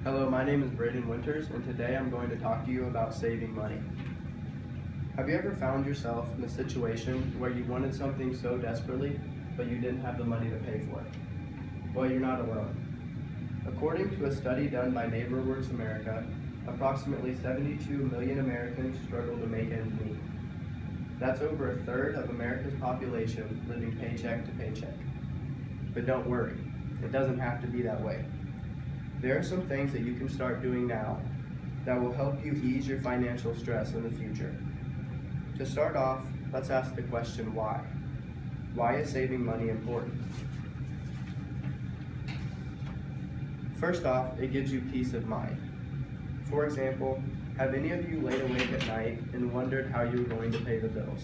Hello, my name is Braden Winters, and today I'm going to talk to you about saving money. Have you ever found yourself in a situation where you wanted something so desperately, but you didn't have the money to pay for it? Well, you're not alone. According to a study done by NeighborWorks America, approximately 72 million Americans struggle to make ends meet. That's over a third of America's population living paycheck to paycheck. But don't worry, it doesn't have to be that way. There are some things that you can start doing now that will help you ease your financial stress in the future. To start off, let's ask the question why. Why is saving money important? First off, it gives you peace of mind. For example, have any of you laid awake at night and wondered how you were going to pay the bills?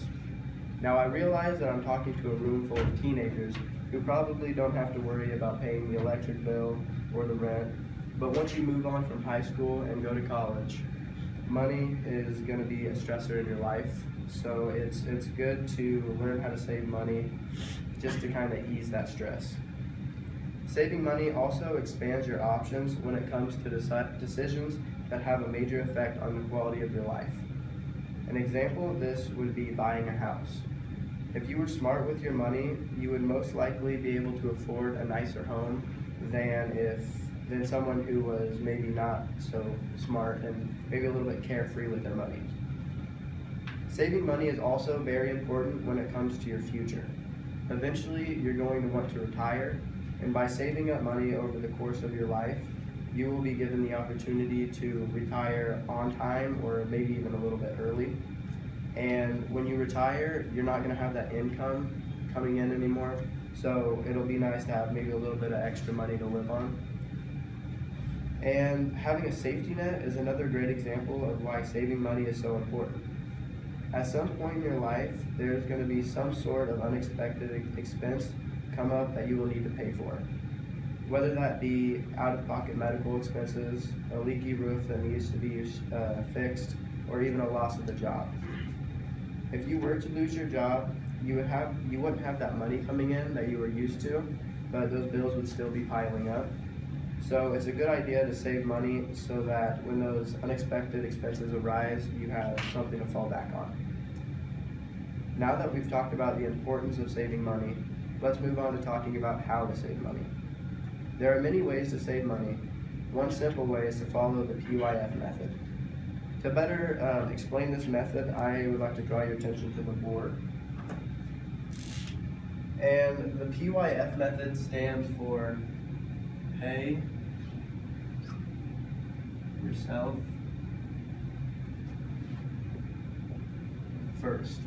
Now I realize that I'm talking to a room full of teenagers who probably don't have to worry about paying the electric bill or the rent, but once you move on from high school and go to college, money is going to be a stressor in your life, so it's good to learn how to save money just to kind of ease that stress. Saving money also expands your options when it comes to decisions that have a major effect on the quality of your life. An example of this would be buying a house. If you were smart with your money, you would most likely be able to afford a nicer home than someone who was maybe not so smart and maybe a little bit carefree with their money. Saving money is also very important when it comes to your future. Eventually, you're going to want to retire, and by saving up money over the course of your life, you will be given the opportunity to retire on time or maybe even a little bit early. And when you retire, you're not going to have that income coming in anymore, so it'll be nice to have maybe a little bit of extra money to live on. And having a safety net is another great example of why saving money is so important. At some point in your life, there's going to be some sort of unexpected expense come up that you will need to pay for. Whether that be out-of-pocket medical expenses, a leaky roof that needs to be fixed, or even a loss of a job. If you were to lose your job, you wouldn't have that money coming in that you were used to, but those bills would still be piling up. So it's a good idea to save money so that when those unexpected expenses arise, you have something to fall back on. Now that we've talked about the importance of saving money, let's move on to talking about how to save money. There are many ways to save money. One simple way is to follow the PYF method. To better explain this method, I would like to draw your attention to the board. And the PYF method stands for pay yourself first.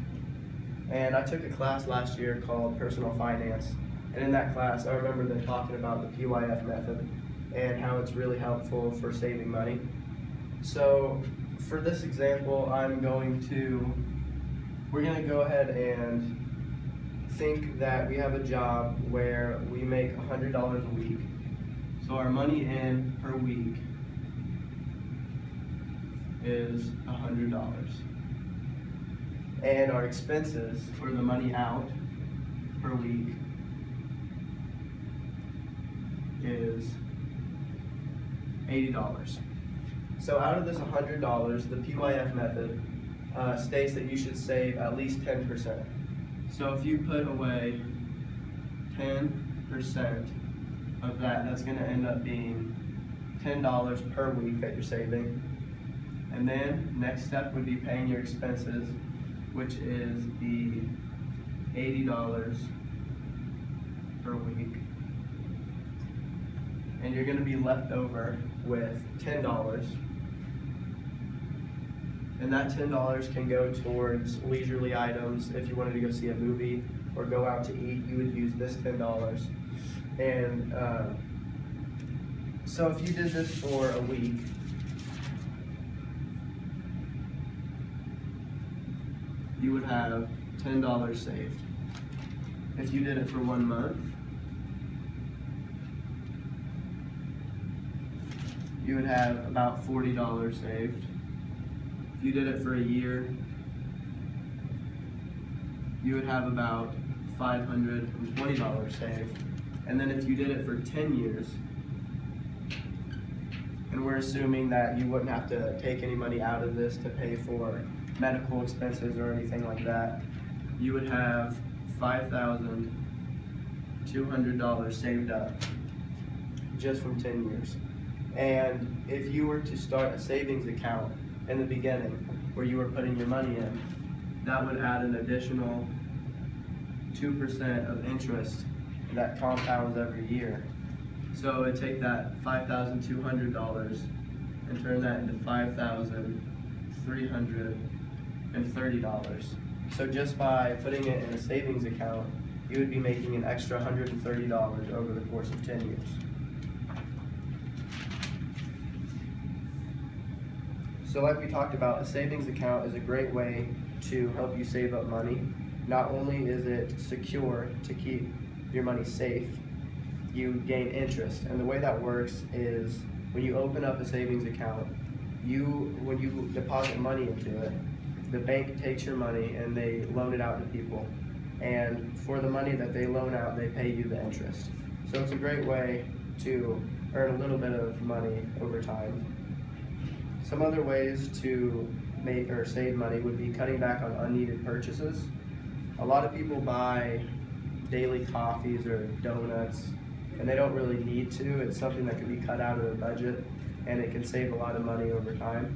And I took a class last year called Personal Finance, and in that class I remember them talking about the PYF method and how it's really helpful for saving money. So for this example, we're going to go ahead and think that we have a job where we make $100 a week. So our money in per week is $100. And our expenses, or the money out per week, is $80. So out of this $100, the PYF method states that you should save at least 10%. So if you put away 10% of that, that's going to end up being $10 per week that you're saving. And then next step would be paying your expenses, which is the $80 per week. And you're going to be left over with $10. And that $10 can go towards leisurely items. If you wanted to go see a movie or go out to eat, you would use this $10. And so if you did this for a week, you would have $10 saved. If you did it for 1 month, you would have about $40 saved. If you did it for a year, you would have about $520 saved. And then if you did it for 10 years, and we're assuming that you wouldn't have to take any money out of this to pay for medical expenses or anything like that, you would have $5,200 saved up just from 10 years. And if you were to start a savings account in the beginning where you were putting your money in, that would add an additional 2% of interest that compounds every year. So it'd take that $5,200 and turn that into $5,330. So just by putting it in a savings account, you would be making an extra $130 over the course of 10 years. So like we talked about, a savings account is a great way to help you save up money. Not only is it secure to keep your money safe, you gain interest. And the way that works is when you open up a savings account, when you deposit money into it, the bank takes your money and they loan it out to people. And for the money that they loan out, they pay you the interest. So it's a great way to earn a little bit of money over time. Some other ways to make or save money would be cutting back on unneeded purchases. A lot of people buy daily coffees or donuts, and they don't really need to. It's something that can be cut out of their budget, and it can save a lot of money over time.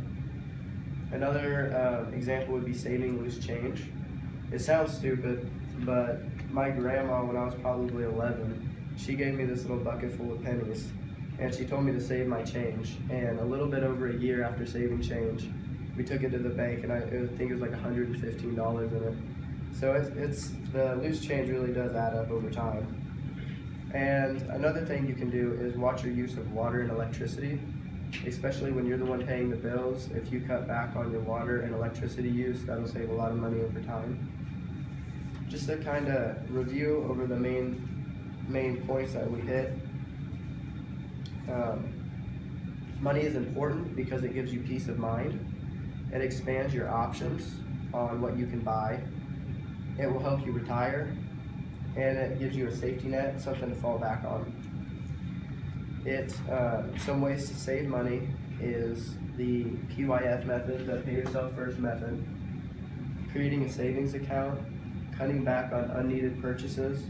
Another example would be saving loose change. It sounds stupid, but my grandma, when I was probably 11, she gave me this little bucket full of pennies, and she told me to save my change. And a little bit over a year after saving change, we took it to the bank, and I think it was like $115 in it. So the loose change really does add up over time. And another thing you can do is watch your use of water and electricity, especially when you're the one paying the bills. If you cut back on your water and electricity use, that'll save a lot of money over time. Just to kind of review over the main points that we hit. Money is important because it gives you peace of mind. It expands your options on what you can buy. It will help you retire, and it gives you a safety net, something to fall back on. Some ways to save money is the PYF method, the pay yourself first method, creating a savings account, cutting back on unneeded purchases,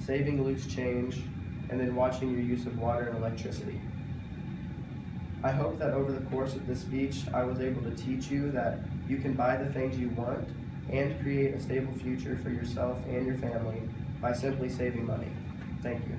saving loose change, and then watching your use of water and electricity. I hope that over the course of this speech, I was able to teach you that you can buy the things you want and create a stable future for yourself and your family by simply saving money. Thank you.